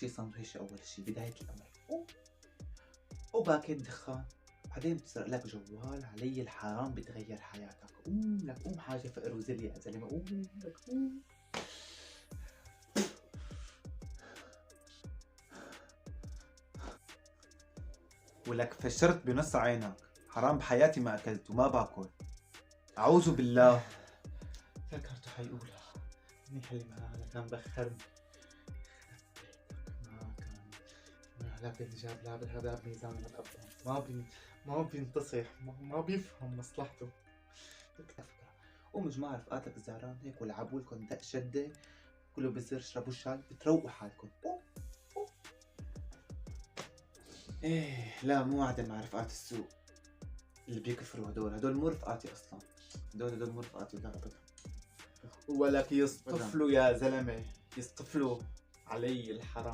شي سندويشة أول شي بداية الأمر، وباكيت دخان، بعدين بتسرق لك جوال علي الحرام بتغير حياتك. لك حاجة فقر وذل يا زلمة، لك ولك فشرت بنص عينك، حرام بحياتي ما أكلت وما باكل، أعوذ بالله. فكرته حيقولها منيح اللي معاه كان بخرني. لا بينجاب لا بالهباب ميزان الأبطال، ما بينتصح، ما بيفهم مصلحته. قلت لك فكرة، مجموعة رفقاتك الزهران هيك ولعبوا لكم دق شدة، كله بصير اشربوا الشاي بتروقوا حالكم. ايه لا مو وعدة مع رفقات السوق اللي بيكفروا، هدول مو رفقاتي اصلا، هدول مو رفقاتي ولا ابدا. ولك يصطفلوا يا زلمة، يصطفلوا علي الحرام.